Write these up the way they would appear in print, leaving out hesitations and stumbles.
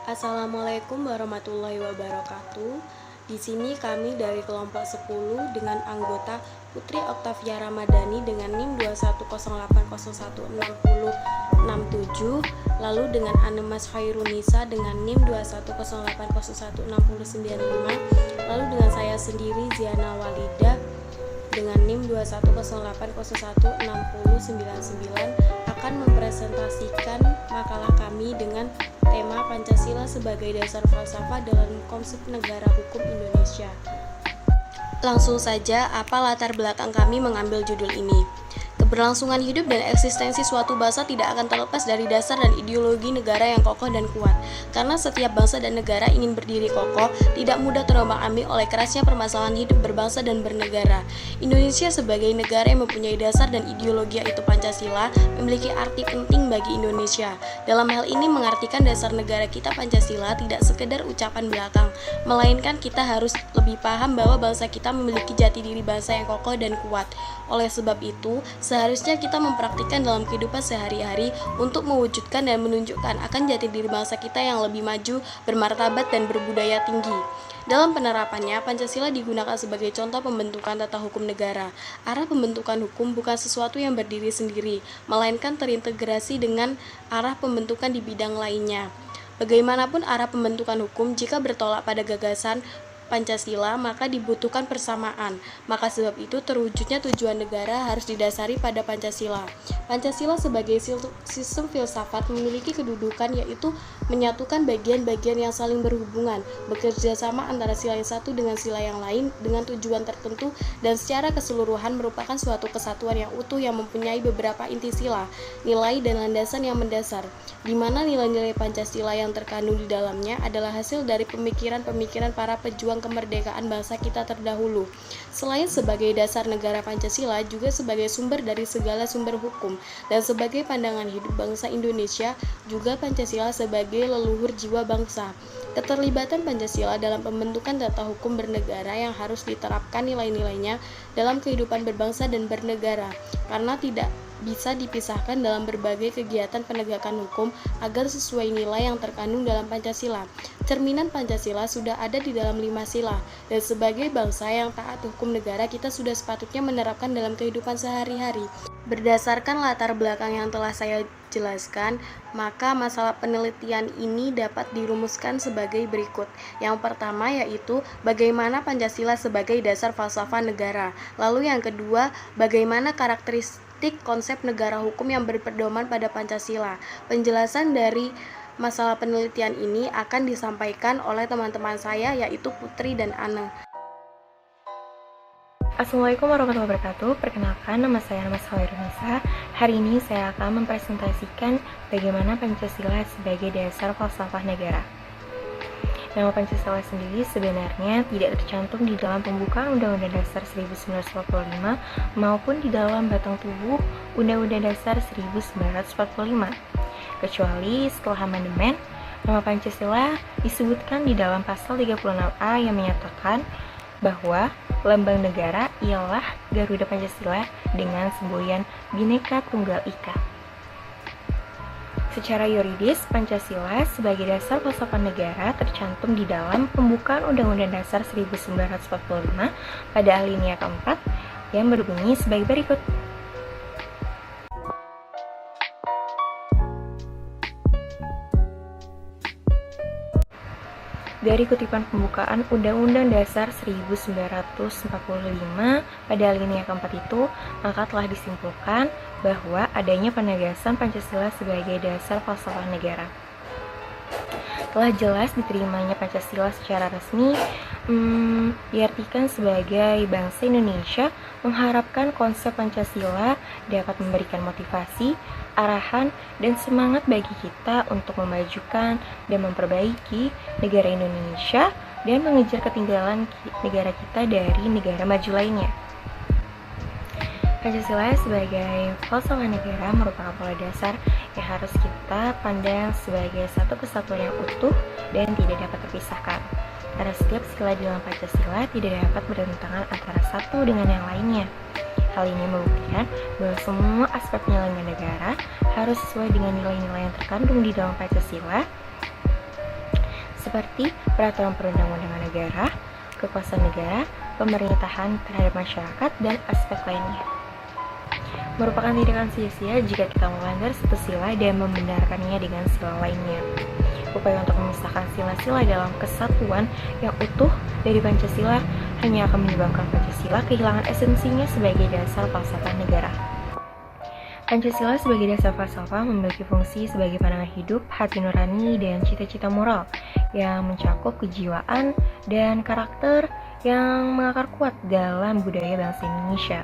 Assalamualaikum warahmatullahi wabarakatuh. Di sini kami dari kelompok 10 dengan anggota Putri Oktavia Ramadhani dengan NIM 210801667, lalu dengan Anemas Khairunisa dengan NIM 210801695, lalu dengan saya sendiri Ziana Walida dengan NIM 210801699 akan mempresentasikan makalah kami dengan tema Pancasila sebagai dasar falsafah dalam konsep negara hukum Indonesia. Langsung saja, apa latar belakang kami mengambil judul ini? Keberlangsungan hidup dan eksistensi suatu bangsa tidak akan terlepas dari dasar dan ideologi negara yang kokoh dan kuat. Karena setiap bangsa dan negara ingin berdiri kokoh, tidak mudah terombang-ambing oleh kerasnya permasalahan hidup berbangsa dan bernegara. Indonesia sebagai negara yang mempunyai dasar dan ideologi yaitu Pancasila memiliki arti penting bagi Indonesia. Dalam hal ini mengartikan dasar negara kita Pancasila tidak sekedar ucapan belakang, melainkan kita harus lebih paham bahwa bangsa kita memiliki jati diri bangsa yang kokoh dan kuat. Oleh sebab itu, seharusnya kita mempraktikkan dalam kehidupan sehari-hari untuk mewujudkan dan menunjukkan akan jati diri bangsa kita yang lebih maju, bermartabat, dan berbudaya tinggi. Dalam penerapannya, Pancasila digunakan sebagai contoh pembentukan tata hukum negara. Arah pembentukan hukum bukan sesuatu yang berdiri sendiri, melainkan terintegrasi dengan arah pembentukan di bidang lainnya. Bagaimanapun arah pembentukan hukum, jika bertolak pada gagasan Pancasila, maka dibutuhkan persamaan. Maka sebab itu terwujudnya tujuan negara harus didasari pada Pancasila. Pancasila sebagai sistem filsafat memiliki kedudukan yaitu menyatukan bagian-bagian yang saling berhubungan, bekerja sama antara sila yang satu dengan sila yang lain dengan tujuan tertentu dan secara keseluruhan merupakan suatu kesatuan yang utuh yang mempunyai beberapa inti sila, nilai dan landasan yang mendasar, di mana nilai-nilai Pancasila yang terkandung di dalamnya adalah hasil dari pemikiran-pemikiran para pejuang kemerdekaan bangsa kita terdahulu. Selain sebagai dasar negara, Pancasila juga sebagai sumber dari segala sumber hukum, dan sebagai pandangan hidup bangsa Indonesia, juga Pancasila sebagai leluhur jiwa bangsa. Keterlibatan Pancasila dalam pembentukan tata hukum bernegara yang harus diterapkan nilai-nilainya dalam kehidupan berbangsa dan bernegara, karena tidak bisa dipisahkan dalam berbagai kegiatan penegakan hukum agar sesuai nilai yang terkandung dalam Pancasila. Cerminan Pancasila sudah ada di dalam 5 sila, dan sebagai bangsa yang taat hukum negara, kita sudah sepatutnya menerapkan dalam kehidupan sehari-hari. Berdasarkan latar belakang yang telah saya jelaskan, maka masalah penelitian ini dapat dirumuskan sebagai berikut. Yang pertama yaitu bagaimana Pancasila sebagai dasar falsafah negara. Lalu yang kedua, bagaimana karakteristik konsep negara hukum yang berpedoman pada Pancasila. Penjelasan dari masalah penelitian ini akan disampaikan oleh teman-teman saya yaitu Putri dan Anne. Assalamualaikum warahmatullahi wabarakatuh. Perkenalkan, nama saya Anemas Khairunisa. Hari ini saya akan mempresentasikan bagaimana Pancasila sebagai dasar falsafah negara. Nama Pancasila sendiri sebenarnya tidak tercantum di dalam pembukaan Undang-Undang Dasar 1945 maupun di dalam batang tubuh Undang-Undang Dasar 1945. Kecuali setelah amandemen, nama Pancasila disebutkan di dalam pasal 36A yang menyatakan bahwa lambang negara ialah Garuda Pancasila dengan semboyan Bhinneka Tunggal Ika. Secara yuridis, Pancasila sebagai dasar falsafah negara tercantum di dalam pembukaan Undang-Undang Dasar 1945 pada alinea keempat yang berbunyi sebagai berikut. Dari kutipan pembukaan Undang-Undang Dasar 1945 pada alinea keempat itu, maka telah disimpulkan bahwa adanya penegasan Pancasila sebagai dasar falsafah negara. Telah jelas diterimanya Pancasila secara resmi, diartikan sebagai bangsa Indonesia mengharapkan konsep Pancasila dapat memberikan motivasi, arahan, dan semangat bagi kita untuk memajukan dan memperbaiki negara Indonesia dan mengejar ketinggalan negara kita dari negara maju lainnya. Pancasila sebagai falsafah negara merupakan pola dasar yang harus kita pandang sebagai satu kesatuan yang utuh dan tidak dapat terpisahkan. Karena setiap sila di dalam Pancasila tidak dapat bertentangan antara satu dengan yang lainnya. Hal ini membuktikan bahwa semua aspek penyelenggaraan negara harus sesuai dengan nilai-nilai yang terkandung di dalam Pancasila seperti peraturan perundang-undangan negara, kekuasaan negara, pemerintahan terhadap masyarakat, dan aspek lainnya. Merupakan tindakan sia-sia jika kita melanggar satu sila dan membenarkannya dengan sila lainnya. Upaya untuk memisahkan sila-sila dalam kesatuan yang utuh dari Pancasila hanya akan menyebabkan Pancasila kehilangan esensinya sebagai dasar falsafah negara. Pancasila sebagai dasar falsafah memiliki fungsi sebagai pandangan hidup, hati nurani, dan cita-cita moral yang mencakup kejiwaan dan karakter yang mengakar kuat dalam budaya bangsa Indonesia.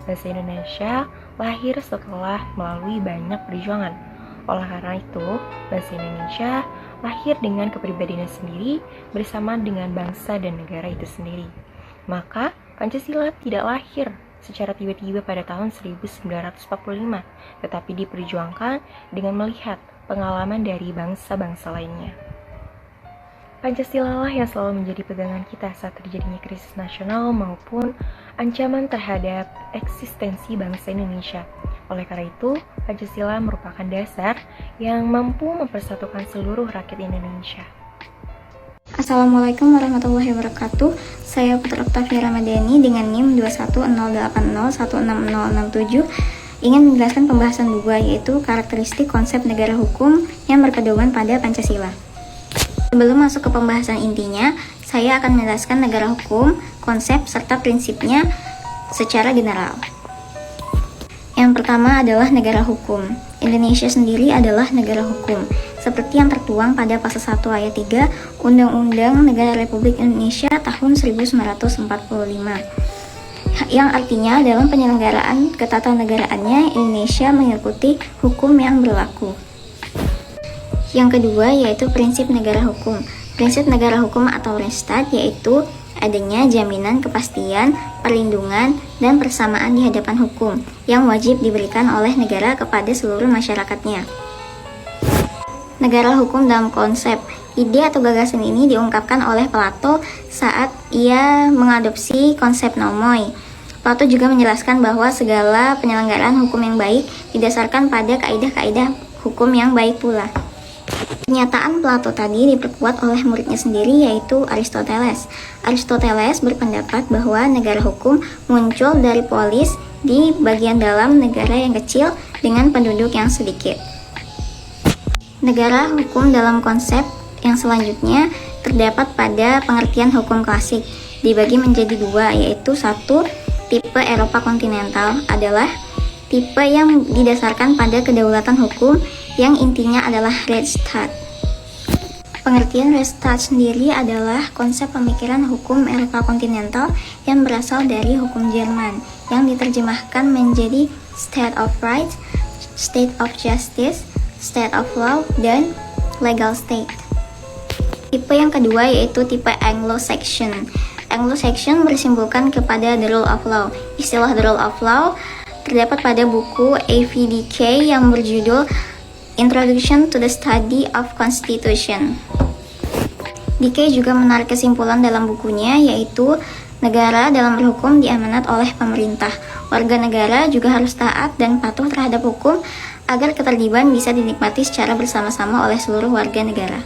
Bangsa Indonesia lahir setelah melalui banyak perjuangan. Oleh karena itu, bangsa Indonesia lahir dengan kepribadiannya sendiri bersama dengan bangsa dan negara itu sendiri. Maka, Pancasila tidak lahir secara tiba-tiba pada tahun 1945, tetapi diperjuangkan dengan melihat pengalaman dari bangsa-bangsa lainnya. Pancasila lah yang selalu menjadi pegangan kita saat terjadinya krisis nasional maupun ancaman terhadap eksistensi bangsa Indonesia. Oleh karena itu, Pancasila merupakan dasar yang mampu mempersatukan seluruh rakyat Indonesia. Assalamualaikum warahmatullahi wabarakatuh. Saya Putri Oktavia Ramadhani dengan NIM 21080160067 ingin menjelaskan pembahasan 2, yaitu karakteristik konsep negara hukum yang berpedoman pada Pancasila. Sebelum masuk ke pembahasan intinya, saya akan menjelaskan negara hukum, konsep, serta prinsipnya secara general. Yang pertama adalah negara hukum. Indonesia sendiri adalah negara hukum, seperti yang tertuang pada pasal 1 ayat 3 Undang-Undang Negara Republik Indonesia tahun 1945, yang artinya dalam penyelenggaraan ketatanegaraannya Indonesia mengikuti hukum yang berlaku. Yang kedua yaitu prinsip negara hukum. Prinsip negara hukum atau Rechtsstaat yaitu adanya jaminan kepastian, perlindungan, dan persamaan di hadapan hukum yang wajib diberikan oleh negara kepada seluruh masyarakatnya. Negara hukum dalam konsep, ide atau gagasan ini diungkapkan oleh Plato saat ia mengadopsi konsep nomoi. Plato juga menjelaskan bahwa segala penyelenggaraan hukum yang baik didasarkan pada kaidah-kaidah hukum yang baik pula. Pernyataan Plato tadi diperkuat oleh muridnya sendiri yaitu Aristoteles. Aristoteles berpendapat bahwa negara hukum muncul dari polis di bagian dalam negara yang kecil dengan penduduk yang sedikit. Negara hukum dalam konsep yang selanjutnya terdapat pada pengertian hukum klasik, dibagi menjadi 2, yaitu 1. Tipe Eropa kontinental adalah tipe yang didasarkan pada kedaulatan hukum yang intinya adalah Rechtsstaat. Pengertian Rechtsstaat sendiri adalah konsep pemikiran hukum Eropa kontinental yang berasal dari hukum Jerman, yang diterjemahkan menjadi State of Rights, State of Justice, State of Law, dan Legal State. Tipe yang kedua yaitu tipe Anglo-Saxon. Anglo-Saxon bersimbolkan kepada the rule of law. Istilah the rule of law terdapat pada buku AVDK yang berjudul Introduction to the Study of Constitution. DK juga menarik kesimpulan dalam bukunya yaitu negara dalam berhukum diamanat oleh pemerintah. Warga negara juga harus taat dan patuh terhadap hukum agar ketertiban bisa dinikmati secara bersama-sama oleh seluruh warga negara.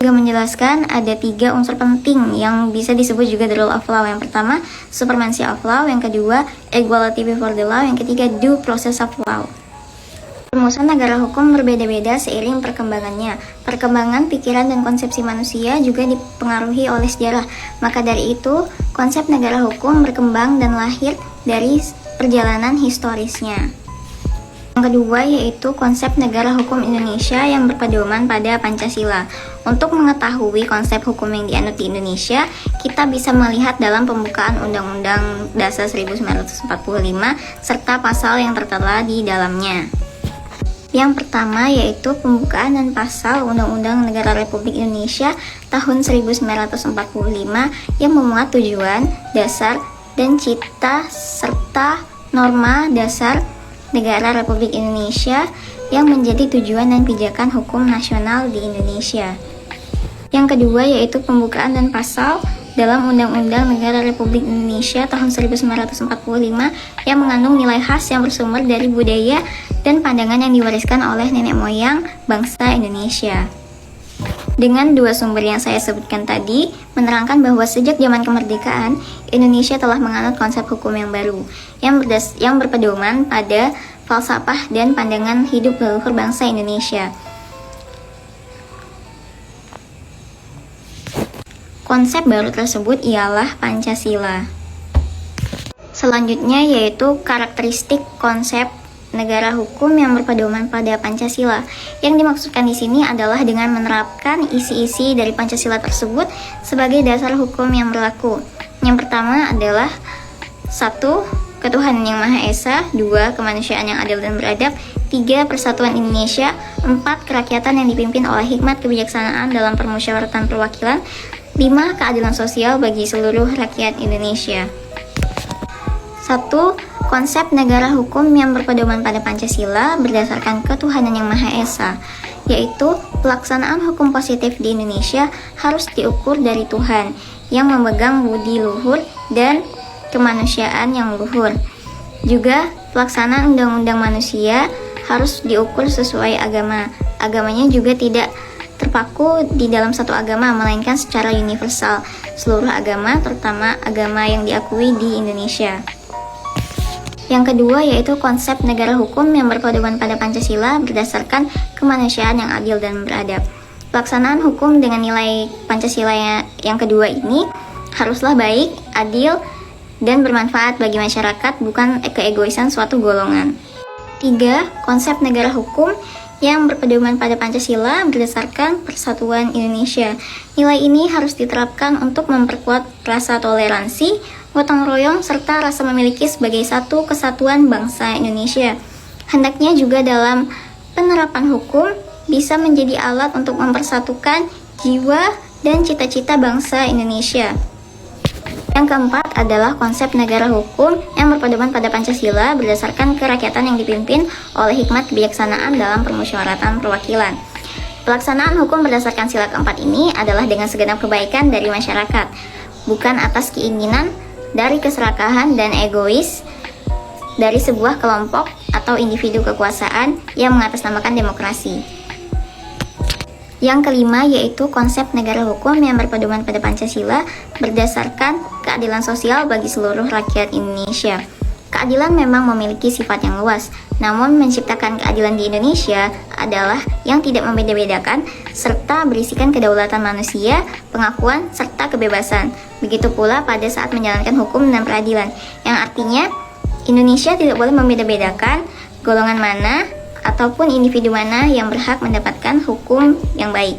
Juga menjelaskan ada 3 unsur penting yang bisa disebut juga the rule of law. Yang pertama, supremacy of law. Yang kedua, equality before the law. Yang ketiga, due process of law. Rumusan negara hukum berbeda-beda seiring perkembangannya. Perkembangan pikiran dan konsepsi manusia juga dipengaruhi oleh sejarah. Maka dari itu, konsep negara hukum berkembang dan lahir dari perjalanan historisnya. Yang kedua yaitu konsep negara hukum Indonesia yang berpedoman pada Pancasila. Untuk mengetahui konsep hukum yang dianut di Indonesia, kita bisa melihat dalam pembukaan Undang-Undang Dasar 1945 serta pasal yang tertera di dalamnya. Yang pertama yaitu pembukaan dan pasal Undang-Undang Negara Republik Indonesia tahun 1945 yang memuat tujuan, dasar, dan cita serta norma dasar Negara Republik Indonesia yang menjadi tujuan dan pijakan hukum nasional di Indonesia. Yang kedua yaitu pembukaan dan pasal dalam Undang-Undang Negara Republik Indonesia tahun 1945 yang mengandung nilai khas yang bersumber dari budaya dan pandangan yang diwariskan oleh nenek moyang bangsa Indonesia. Dengan dua sumber yang saya sebutkan tadi, menerangkan bahwa sejak zaman kemerdekaan, Indonesia telah menganut konsep hukum yang baru, yang berpedoman pada falsafah dan pandangan hidup leluhur bangsa Indonesia. Konsep baru tersebut ialah Pancasila. Selanjutnya yaitu karakteristik konsep negara hukum yang berpedoman pada Pancasila. Yang dimaksudkan di sini adalah dengan menerapkan isi-isi dari Pancasila tersebut sebagai dasar hukum yang berlaku. Yang pertama adalah 1. Ketuhanan yang Maha Esa, 2. Kemanusiaan yang adil dan beradab, 3. Persatuan Indonesia, 4. Kerakyatan yang dipimpin oleh hikmat kebijaksanaan dalam permusyawaratan perwakilan, 5. Keadilan sosial bagi seluruh rakyat Indonesia. 1. Konsep negara hukum yang berpedoman pada Pancasila berdasarkan ketuhanan yang Maha Esa, yaitu pelaksanaan hukum positif di Indonesia harus diukur dari Tuhan yang memegang budi luhur dan kemanusiaan yang luhur. Juga pelaksanaan undang-undang manusia harus diukur sesuai agama. Agamanya juga tidak terpaku di dalam satu agama, melainkan secara universal seluruh agama, terutama agama yang diakui di Indonesia. Yang kedua yaitu konsep negara hukum yang berpedoman pada Pancasila berdasarkan kemanusiaan yang adil dan beradab. Pelaksanaan hukum dengan nilai Pancasila yang kedua ini haruslah baik, adil, dan bermanfaat bagi masyarakat, bukan keegoisan suatu golongan. 3. Konsep negara hukum yang berpedoman pada Pancasila berdasarkan persatuan Indonesia. Nilai ini harus diterapkan untuk memperkuat rasa toleransi, gotong royong, serta rasa memiliki sebagai satu kesatuan bangsa Indonesia. Hendaknya juga dalam penerapan hukum bisa menjadi alat untuk mempersatukan jiwa dan cita-cita bangsa Indonesia. Yang keempat adalah konsep negara hukum yang berpedoman pada Pancasila berdasarkan kerakyatan yang dipimpin oleh hikmat kebijaksanaan dalam permusyawaratan perwakilan. Pelaksanaan hukum berdasarkan sila keempat ini adalah dengan segenap kebaikan dari masyarakat, bukan atas keinginan dari keserakahan dan egois dari sebuah kelompok atau individu kekuasaan yang mengatasnamakan demokrasi. Yang kelima yaitu konsep negara hukum yang berpedoman pada Pancasila berdasarkan keadilan sosial bagi seluruh rakyat Indonesia. Keadilan memang memiliki sifat yang luas, namun menciptakan keadilan di Indonesia adalah yang tidak membeda-bedakan serta berisikan kedaulatan manusia, pengakuan, serta kebebasan. Begitu pula pada saat menjalankan hukum dan peradilan, yang artinya Indonesia tidak boleh membeda-bedakan golongan mana ataupun individu mana yang berhak mendapatkan hukum yang baik.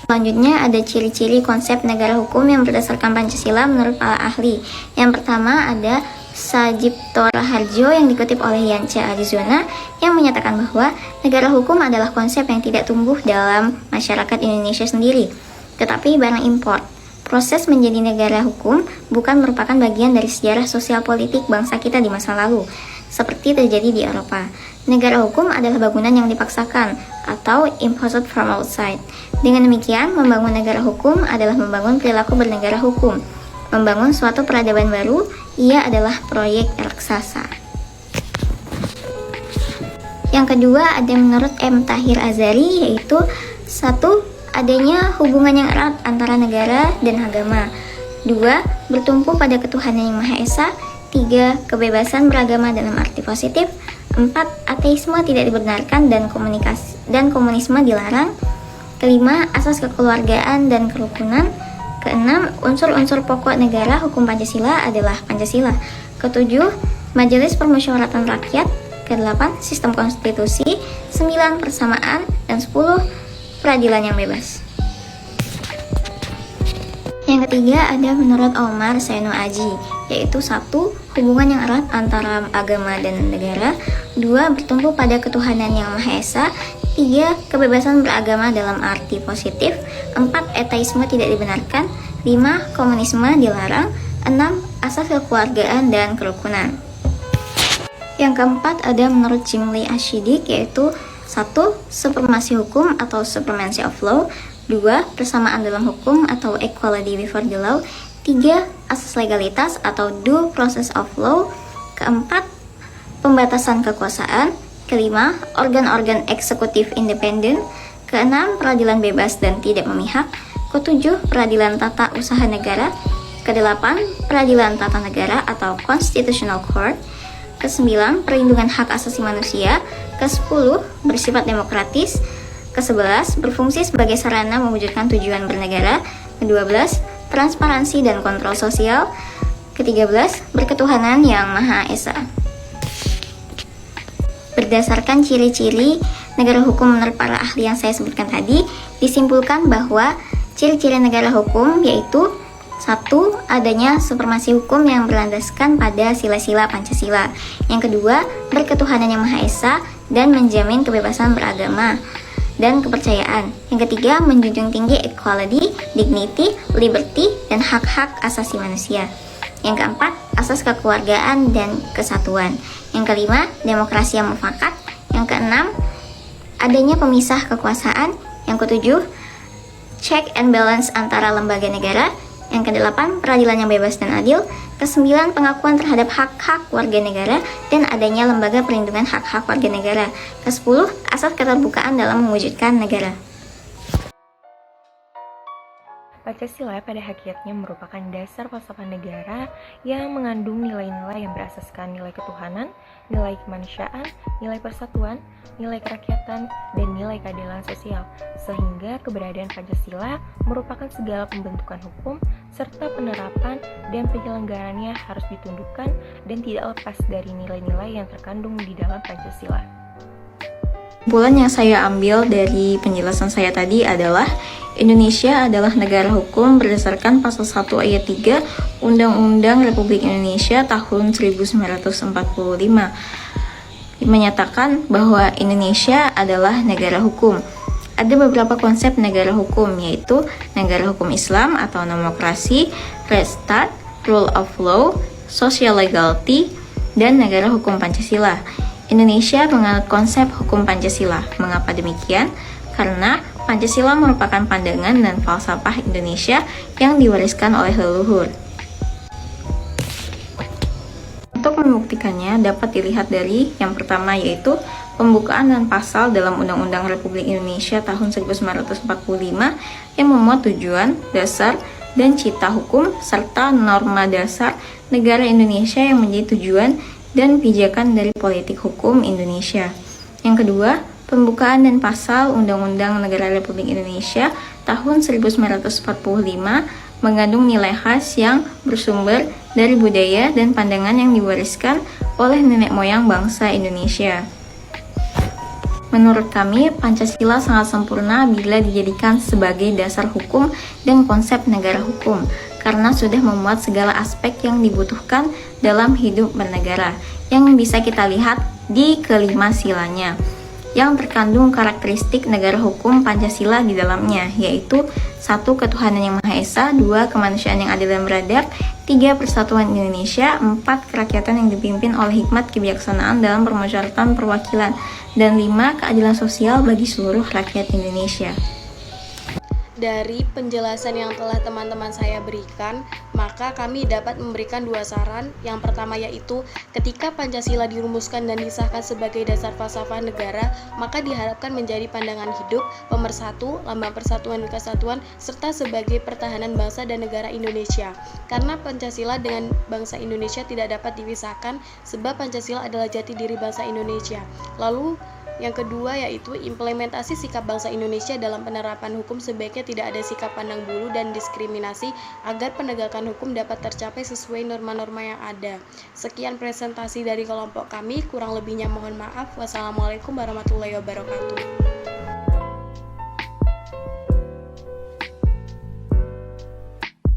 Selanjutnya ada ciri-ciri konsep negara hukum yang berdasarkan Pancasila menurut para ahli. Yang pertama ada Sajipto Raharjo yang dikutip oleh Yance Arizona yang menyatakan bahwa negara hukum adalah konsep yang tidak tumbuh dalam masyarakat Indonesia sendiri, tetapi barang import. Proses menjadi negara hukum bukan merupakan bagian dari sejarah sosial politik bangsa kita di masa lalu, seperti terjadi di Eropa. Negara hukum adalah bangunan yang dipaksakan atau imposed from outside. Dengan demikian, membangun negara hukum adalah membangun perilaku bernegara hukum. Membangun suatu peradaban baru, ia adalah proyek raksasa. Yang kedua ada menurut M. Tahir Azari, yaitu 1. Adanya hubungan yang erat antara negara dan agama. 2. Bertumpu pada ketuhanan yang Maha Esa. 3. Kebebasan beragama dalam arti positif. 4. Ateisme tidak dibenarkan dan komunisme dilarang. 5. Asas kekeluargaan dan kerukunan. 6. Unsur-unsur pokok negara hukum Pancasila adalah Pancasila. 7. Majelis Permusyawaratan Rakyat. 8. Sistem konstitusi. 9. Persamaan. Dan 10. Peradilan yang bebas. Yang ketiga ada menurut Omar Seno Aji, yaitu 1. Hubungan yang erat antara agama dan negara. 2. Bertumpu pada ketuhanan yang Maha Esa. 3. Kebebasan beragama dalam arti positif. 4. Ateisme tidak dibenarkan. 5. Komunisme dilarang. 6. Asas kekeluargaan dan kerukunan. Yang keempat ada menurut Jimli Ashidik, yaitu 1. Supremasi hukum atau supremacy of law. 2. Persamaan dalam hukum atau equality before the law. 3. Asas legalitas atau due process of law. 4. Pembatasan kekuasaan. 5. Organ-organ eksekutif independen. Keenam, peradilan bebas dan tidak memihak. Ketujuh, peradilan tata usaha negara. Kedelapan, peradilan tata negara atau Constitutional Court. Kesembilan, perlindungan hak asasi manusia. Kesepuluh, bersifat demokratis. Kesebelas, berfungsi sebagai sarana mewujudkan tujuan bernegara. Kedua-belas, transparansi dan kontrol sosial. Ketiga-belas, berketuhanan yang Maha Esa. Berdasarkan ciri-ciri negara hukum menurut para ahli yang saya sebutkan tadi, disimpulkan bahwa ciri-ciri negara hukum yaitu: 1. Adanya supremasi hukum yang berlandaskan pada sila-sila Pancasila. Yang kedua, berketuhanan yang Maha Esa dan menjamin kebebasan beragama dan kepercayaan. Yang ketiga, menjunjung tinggi equality, dignity, liberty, dan hak-hak asasi manusia. Yang keempat, asas kekeluargaan dan kesatuan. Yang kelima, demokrasi yang mufakat. Yang keenam, adanya pemisah kekuasaan. Yang ketujuh, check and balance antara lembaga negara. Yang kedelapan, peradilan yang bebas dan adil. Kesembilan, pengakuan terhadap hak-hak warga negara dan adanya lembaga perlindungan hak-hak warga negara. Kesepuluh, asas keterbukaan dalam mewujudkan negara. Pancasila pada hakikatnya merupakan dasar falsafah negara yang mengandung nilai-nilai yang berasaskan nilai ketuhanan, nilai kemanusiaan, nilai persatuan, nilai kerakyatan, dan nilai keadilan sosial, sehingga keberadaan Pancasila merupakan segala pembentukan hukum serta penerapan dan penyelenggarannya harus ditundukkan dan tidak lepas dari nilai-nilai yang terkandung di dalam Pancasila. Kesimpulan yang saya ambil dari penjelasan saya tadi adalah Indonesia adalah negara hukum berdasarkan pasal 1 ayat 3 Undang-Undang Republik Indonesia tahun 1945 menyatakan bahwa Indonesia adalah negara hukum. Ada beberapa konsep negara hukum, yaitu negara hukum Islam atau demokrasi, restart, rule of law, social legality, dan negara hukum Pancasila. Indonesia menganut konsep hukum Pancasila. Mengapa demikian? Karena Pancasila merupakan pandangan dan falsafah Indonesia yang diwariskan oleh leluhur. Untuk membuktikannya dapat dilihat dari yang pertama, yaitu pembukaan dan pasal dalam Undang-Undang Republik Indonesia tahun 1945 yang memuat tujuan, dasar, dan cita hukum serta norma dasar negara Indonesia yang menjadi tujuan dan pijakan dari politik hukum Indonesia. Yang kedua, pembukaan dan pasal Undang-Undang Negara Republik Indonesia tahun 1945 mengandung nilai khas yang bersumber dari budaya dan pandangan yang diwariskan oleh nenek moyang bangsa Indonesia. Menurut kami, Pancasila sangat sempurna bila dijadikan sebagai dasar hukum dan konsep negara hukum, karena sudah memuat segala aspek yang dibutuhkan dalam hidup bernegara, yang bisa kita lihat di kelima silanya, yang terkandung karakteristik negara hukum Pancasila di dalamnya, yaitu 1. Ketuhanan yang Maha Esa, 2. Kemanusiaan yang adil dan beradab, 3. Persatuan Indonesia, 4. Kerakyatan yang dipimpin oleh hikmat kebijaksanaan dalam permusyawaratan perwakilan, dan 5. Keadilan sosial bagi seluruh rakyat Indonesia. Dari penjelasan yang telah teman-teman saya berikan, maka kami dapat memberikan dua saran. Yang pertama yaitu, ketika Pancasila dirumuskan dan disahkan sebagai dasar falsafah negara, maka diharapkan menjadi pandangan hidup, pemersatu, lambang persatuan dan kesatuan, serta sebagai pertahanan bangsa dan negara Indonesia. Karena Pancasila dengan bangsa Indonesia tidak dapat dipisahkan, sebab Pancasila adalah jati diri bangsa Indonesia. Lalu, yang kedua yaitu implementasi sikap bangsa Indonesia dalam penerapan hukum sebaiknya tidak ada sikap pandang bulu dan diskriminasi agar penegakan hukum dapat tercapai sesuai norma-norma yang ada. Sekian presentasi dari kelompok kami, kurang lebihnya mohon maaf. Wassalamualaikum warahmatullahi wabarakatuh.